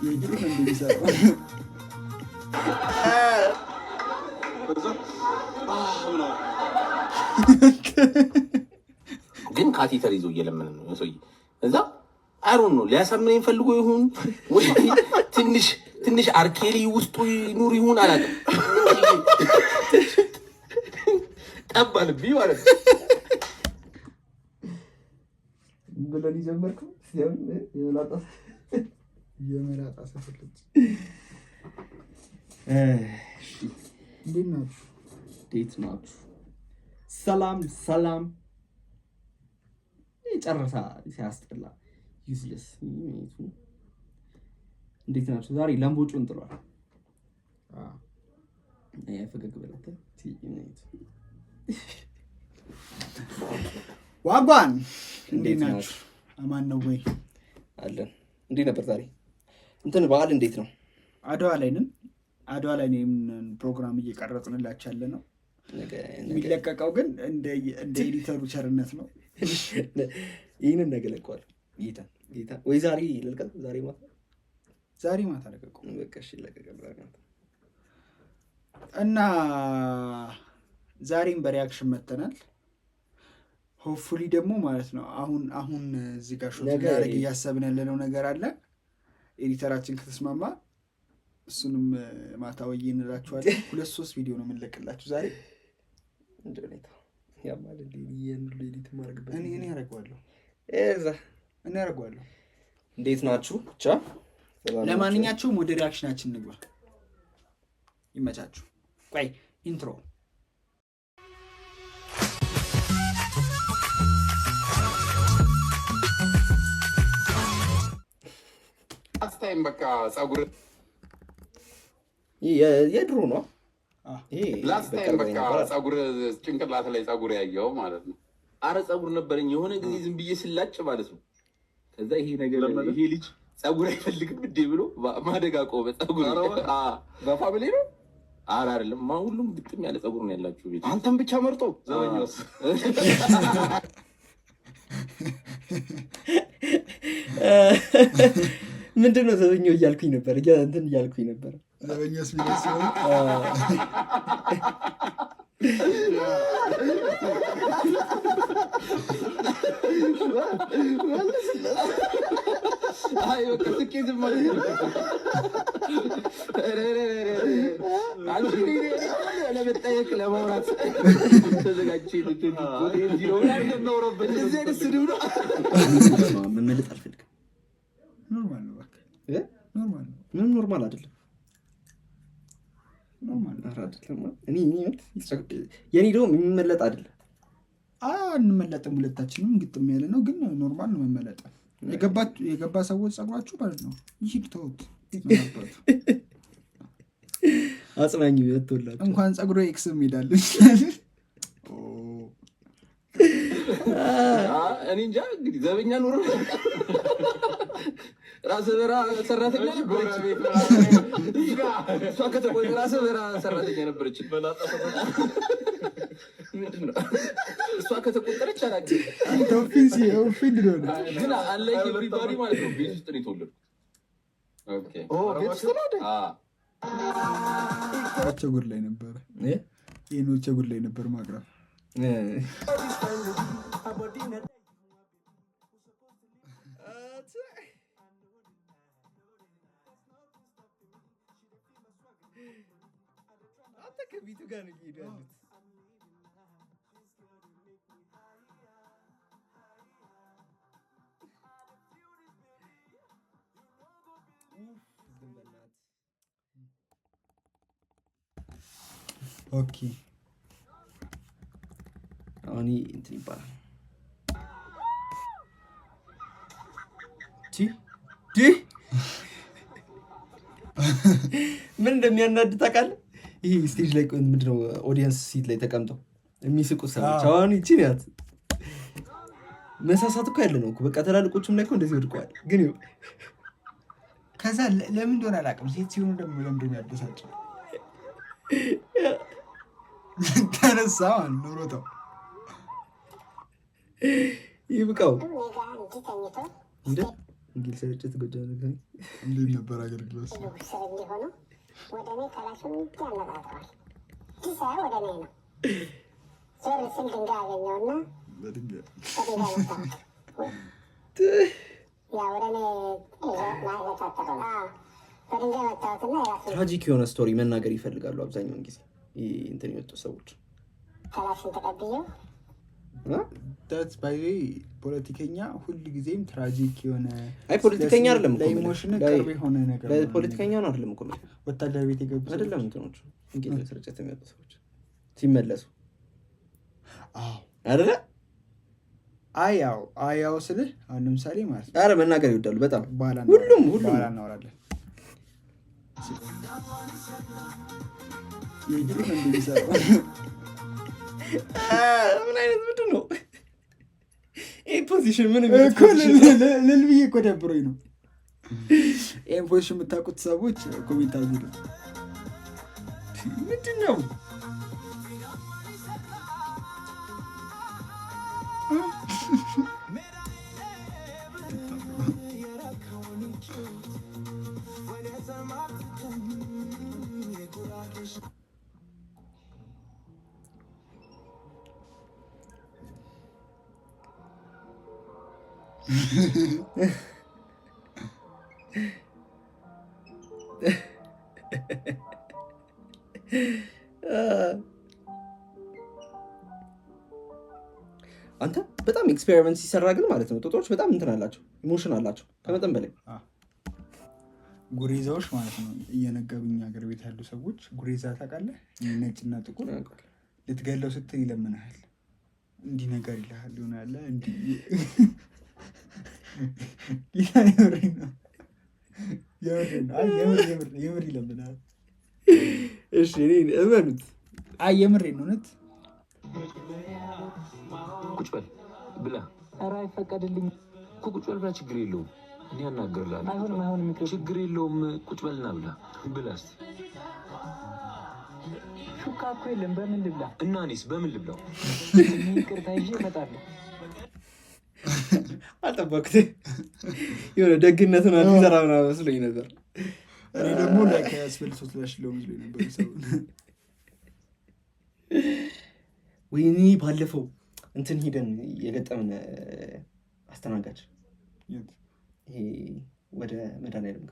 የግድ ነው እንደሚሰራው ግን ካቴተር ይዞ እየለመነ ነው ሰውዬ። እዛ አይሮን ነው ሊያሳምነኝ ፈልጎ ይሁን ወይ ትንሽ አርኬሊ ውስጡ ኑር ይሁን አላውቅም። ጠባልብኝ ማለት ነው ብለን ይጀመርከው የመላጣ ሰፈለች። እንዴት ናችሁ? ሰላም ጨረሳ ሲያስጠላ ዩዝለስ። እንዴት ናችሁ? ዛሬ ለምቦጩን ጥሏል። ፈገግ በለተ ዋጓን እንዴት ናችሁ? አማን ነው ወይ? አለን። እንዴት ነበር ዛሬ እንትን በዓል እንዴት ነው? አድዋ ላይ ነን። አድዋ ላይ ነው ፕሮግራም እየቀረጽንላችሁ ያለ ነው። የሚለቀቀው ግን እንደ ኤዲተሩ ቸርነት ነው። ይህንን ነገ ለቀዋል። ጌታ ወይ ዛሬ ልልቀቅ። ዛሬ ማታ ለቀቁ። በቃ እሺ ለቀቀ። እና ዛሬም በሪያክሽን መተናል። ሆፕፉሊ ደግሞ ማለት ነው አሁን እዚህ ጋር ሾት እናደርግ እያሰብን ያለነው ነገር አለ። ኤዲተራችን ከተስማማ እሱንም ማታ ወይ እንላችኋለን። 2-3 ቪዲዮ ነው የምንለቅላችሁ ዛሬ። እንደኔታ ያማል ኤዲት ማድረግበት እኔ ያደርገዋለሁ። እንዴት ናችሁ? ብቻ ለማንኛቸውም ወደ ሪያክሽናችን እንግባ። ይመቻችሁ። ቆይ ኢንትሮ አስታይም በቃ ጸጉር የድሮ ነው። ላስት ታይም በቃ ጸጉር ጭንቅላት ላይ ጸጉር ያየው ማለት ነው። አረ ጸጉር ነበረኝ የሆነ ጊዜ ዝም ብዬ ስላጭ ማለት ነው። ከዛ ይሄ ልጅ ጸጉር አይፈልግም እንዴ ብሎ ማደጋ ቆመ። ጸጉር በፋሚሊ ነው። አረ አይደለም ሁሉም ግጥም ያለ ጸጉር ነው ያላችሁ ቤት። አንተም ብቻ መርጦ ዘበኛውስ ምንድነው ዘበኛው እያልኩኝ ነበር። እንትን እያልኩኝ ነበር። ዘበኛውስ ቢለስ ነው አይ በቃ ትኬት ማለት ነው። ለመጠየቅ ለማውራት ተዘጋጅቼ መመለጥ አልፈልግም። ኖርማል ነው በቃ ምንም ኖርማል አይደለም። የኔ ደግሞ የሚመለጥ አይደለም። አንመለጥም። ሁለታችንም ግጥም ያለ ነው፣ ግን ኖርማል ነው መመለጥ። የገባ ሰዎች ጸጉራችሁ ማለት ነው ይሄድ ተውት። አጽናኙ የተወላችሁ እንኳን ጸጉሮ ኤክስም ሄዳል። እኔ እንጃ እንግዲህ ዘበኛ ኑሮ ራስ በራ ሰራተኛ ነበረች። እሷ ከተቆየ ራስ በራ ሰራተኛ ነበረች። ምንድነው እሷ ከተቆጠረች አላውቅም። ፊልድ ነው ግን አለኝ ኤቭሪባዲ ማለት ነው። ቤት ውስጥ ነው የተወለድኩት። ኦኬ ቸጉር ላይ ነበር ይሄን ቸጉር ላይ ነበር ማቅረብ ከቢቱ ጋር ነው ይሄዳሉት። ኦኬ አሁን እንትን ይባላል። ምን እንደሚያናድ ታውቃለህ? ይሄ ስቴጅ ላይ ምንድነው ኦዲየንስ ሲት ላይ ተቀምጠው የሚስቁ ሰዎች አሁን ይቺ ናት። መሳሳት እኮ ያለ ነው እኮ በቃ ተላልቆቹም ላይ እኮ እንደዚህ ወድቀዋል። ግን ከዛ ለምን እንደሆነ አላውቅም። ሴት ሲሆኑ ደግሞ ለምንድን ነው ያደሳቸው? ተነሳ ኖሮታው ይብቃው እንደ እንግሊዝ ስርጭት ጎጃም ነገር እንዴት ነበር አገልግሎት? ወደኔ ከላሽም ያነጋግሯል ዲሳ ወደኔ ነው ዞር ስል ድንጋይ አገኘውና በድንጋይ ትራጂክ የሆነ ስቶሪ መናገር ይፈልጋሉ አብዛኛውን ጊዜ እንትን የወጡ ሰዎች። ከላሽን ተቀብዬው ዳትስ ባይ ፖለቲከኛ ሁሉ ጊዜም ትራጂክ የሆነ አይ ፖለቲከኛ አይደለም እኮ ለኢሞሽን ቅርብ የሆነ ነገር ለፖለቲከኛ ነው አይደለም እኮ ወታደር ቤት የገቡ አይደለም እንትኖች እንግዲህ ስርጭት የሚወጡ ሰዎች ሲመለሱ አይደለ አያው ስልህ አሁን ለምሳሌ ማለት አረ መናገር ይወዳሉ በጣም ሁሉም ባላ እናወራለን የግድ እንደሚሰራው ምን አይነት ምንድን ነው ይሄ ፖዚሽን ምን ለልብዬ እኮ ደብሮኝ ነው ይሄን ፖዚሽን የምታውቁት ሰዎች ኮሜንት አድርጉ ምንድን ነው አንተ በጣም ኤክስፔሪመንት ሲሰራ ግን ማለት ነው ጦጣዎች በጣም እንትን አላቸው ኢሞሽን አላቸው ከመጠን በላይ ጉሬዛዎች ማለት ነው እየነገሩኝ ሀገር ቤት ያሉ ሰዎች ጉሬዛ ታውቃለህ ነጭና ጥቁር ልትገለው ስትል ይለምናል እንዲህ ነገር ይልሃል ይሆናል እንዲህ የምር ይለምናል እሺ እኔ እመኑት የምሬን ነው እውነት ቁጭ በል ብላ ኧረ አይፈቀድልኝም እኮ ቁጭ በል ብላ ችግር የለውም እኔ አናግርልሃለሁ አይሆንም ችግር የለውም ቁጭ በልና ብላ እስኪ ሹካ እኮ የለም በምን ልብላ እና እኔስ በምን ልብላው ይቅርታ ይዤ እመጣለሁ አልጠበኩትም የሆነ ደግነቱን አልሰራ ምናምን መስሎኝ ነበር እኔ ደግሞ ያስፈልሶ ስላሽለው መስሎኝ ነበር ሰው ወይኔ ባለፈው እንትን ሄደን የገጠምን አስተናጋጅ ይሄ ወደ መድኃኒዓለም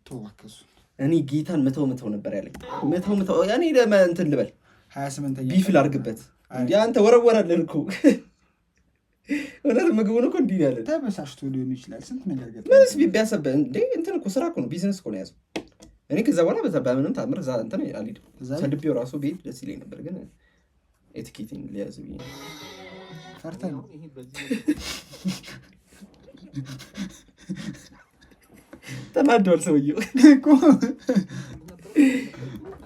ተዋከሱ እኔ ጌታን መተው ነበር ያለኝ መተው ያኔ እንትን ልበል 28ኛ ቢፍል አድርግበት እንዴ አንተ ወረወራለን እኮ ወላሂ ምግቡን እኮ እንዲህ ያለ ተበሳሽቶ ሊሆን ይችላል ስንት ነገር ገጠመኝ ምንስ ቢያሰበ እንዴ እንትን እኮ ስራ እኮ ነው ቢዝነስ እኮ ነው ያዘው እኔ ከዛ በኋላ በምንም ታምር እዛ እንትን አልሄድም ሰልቤው ራሱ ቤት ደስ ይለኝ ነበር ግን ኤቲኬቲንግ ሊያዝ ብዬ ፈርታ ነው ተናዷል ሰውዬው እኮ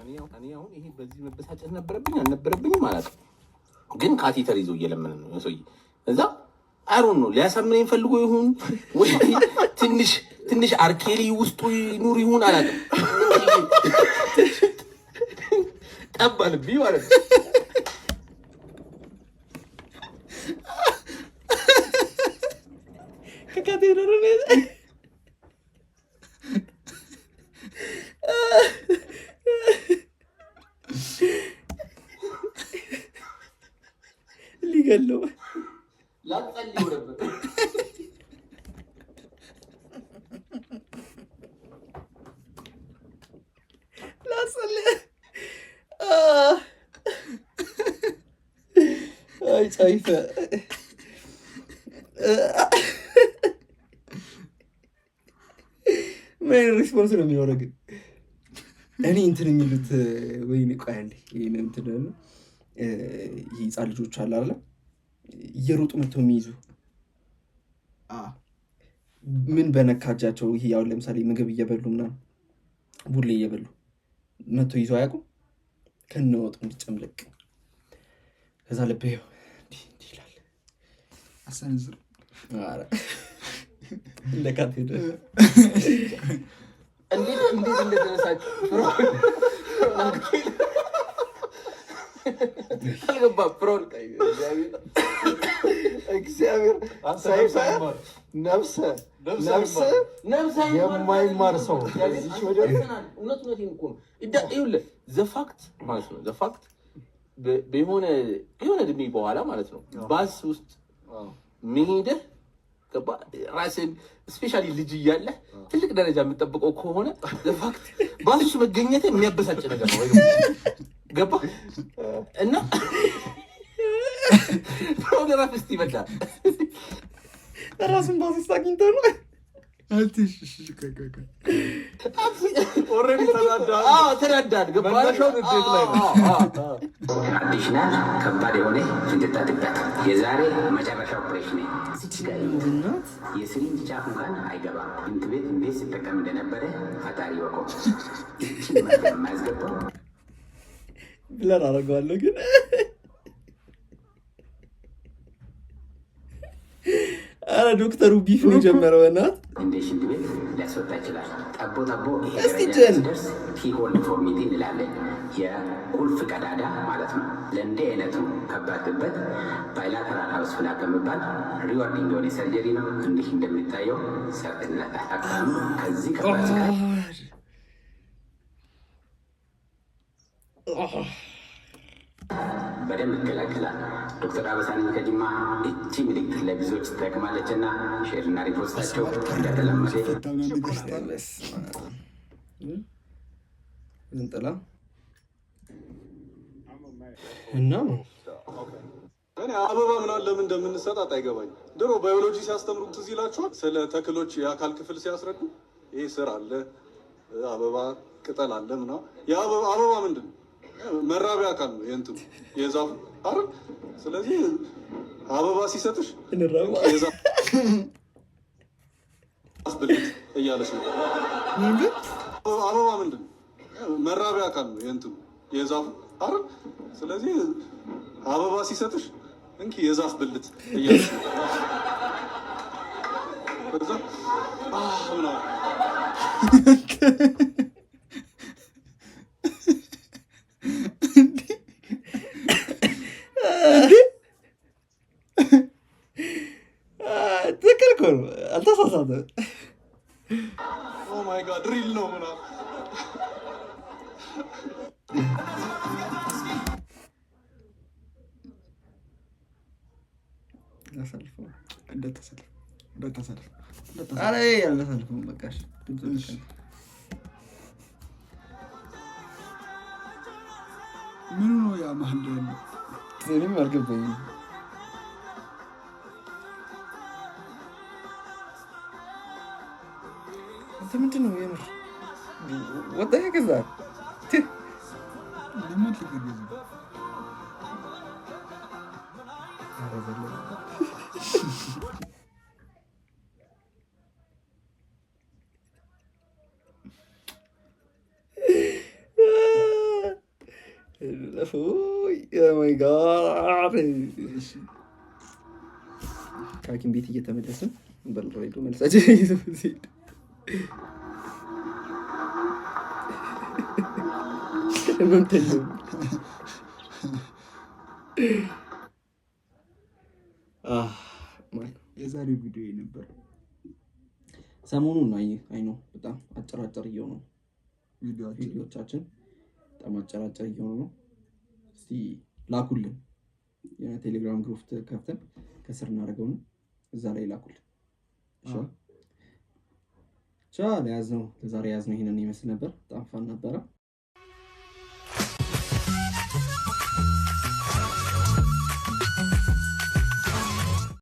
እኔ አሁን ይሄ በዚህ መበሳጨት ነበረብኝ አልነበረብኝም ማለት ግን ካቴተር ይዞ እየለመነ ነው ሰውዬ እዛ አይሮን ነው ሊያሳምነኝ ፈልጎ ይሁን ወይ ትንሽ አርኬሊ ውስጡ ኑር ይሁን አላውቅም ጠባልብኝ ማለት ነው ከካቴተር ነው ሊገለው ላጸልይ ነበር ላጸልይ አይ ጻይፈ ምን ሪስፖንስ ነው የሚኖረው ግን እኔ እንትን የሚሉት ወይኔ ቆያለሁ ይሄን እንትን ነው ህፃን ልጆች አለ አይደል እየሮጡ መተው የሚይዙ ምን በነካጃቸው ይሄ ያው ለምሳሌ ምግብ እየበሉና ቡሌ እየበሉ መተው ይዞ አያውቁም ከነወጡ እንዲጨምለቅ ከዛ ለበየው እንዲህ ይላል አሰንዝር አረ ለካት ሄደ እንዴት እንደተነሳች አልገባም። ፍሮን እግዚአብሔር ነፍሰ የማይማር ሰው እውነቴን እኮ ነው። ይኸውልህ ዘፋክት ማለት ነው ዘፋክት የሆነ እድሜ በኋላ ማለት ነው ባስ ውስጥ መሄድህ ራስን ስፔሻሊ ልጅ እያለ ትልቅ ደረጃ የምጠብቀው ከሆነ ዘፋክት ባስ ውስጥ መገኘት የሚያበሳጭ ነገር ነው። ገባ እና ፕሮግራም እስቲ ይመጣል ራስን ባስ ውስጥ አግኝተው ነው ኦልሬዲ ተናዳድ አዲሽናል ከባድ የሆነ ፍንጥጣ ጥቃት የዛሬ መጨረሻ ኦፕሬሽን የስሪንጅ ጫፍ እንኳን አይገባም። ሽንት ቤት እንዴት ሲጠቀም እንደነበረ ፈጣሪ ወቀው። የማያስገባው ብለን አደርገዋለሁ ግን አረ ዶክተሩ ቢፍ ነው የጀመረው እናት እንደ ሽንት ቤት ሊያስወጣ ይችላል። ጠቦ እስቲ ጀን ኪሆል ዲፎርሚቲ እንላለን። የቁልፍ ቀዳዳ ማለት ነው። ለእንዲህ አይነቱ ከባድ ጥበት ባይላተራል ሃውስ ፍላፕ የሚባል ሪዋርዲንግ የሆነ ሰርጀሪ ነው። እንዲህ እንደሚታየው ሰርጥነት አካሉ ከዚህ ከባድ በደንብ ይከላከላል። ዶክተር አበሳነኝ ከጅማ እቺ ምልክት ለብዙዎች ትጠቅማለች እና ሼርና ሪፖስታቸው እንደተለመደ እንጥላ እና እኔ አበባ ምናምን ለምን እንደምንሰጣት አይገባኝ። ድሮ ባዮሎጂ ሲያስተምሩ ትዝ ይላችኋል። ስለ ተክሎች የአካል ክፍል ሲያስረዱ ይሄ ስር አለ፣ አበባ ቅጠል አለ ምናምን። አበባ ምንድን ነው? መራቢያ አካል ነው የእንትኑ የዛፉ አይደል? ስለዚህ አበባ ሲሰጥሽ የዛፍ ብልት እያለች ነው። አበባ ምንድን ነው? መራቢያ አካል ነው የእንትኑ የዛፉ አይደል? ስለዚህ አበባ ሲሰጥሽ እንኪ የዛፍ ብልት እያለች ነው። ከዛ ምናምን ትክክል እኮ ነው፣ አልተሳሳተም። ኦ ማይ ጋድ ሪል ነው ምናምን አላሳልፈውም። በቃ ምኑ ነው ያ መሀል ያለው? እኔም አልገባኝም። ምንድን ነው የምር ወጣ ከዛ ከሐኪም ቤት እየተመለስን በልሬዶ መልሳችን የዛሬ ቪዲዮ ነበር። ሰሞኑን አይ ነው በጣም አጨራጨር እየሆኑ ነው ቪዲዮቻችን፣ በጣም አጨራጨር እየሆኑ ነው። እስቲ ላኩልን፣ የቴሌግራም ግሩፕ ከፍተን ከስር እናደርገው ነው፣ እዛ ላይ ላኩልን። ለዛሬ ያዝነው ይሄንን ይመስል ነበር። በጣም ፋን ነበረ።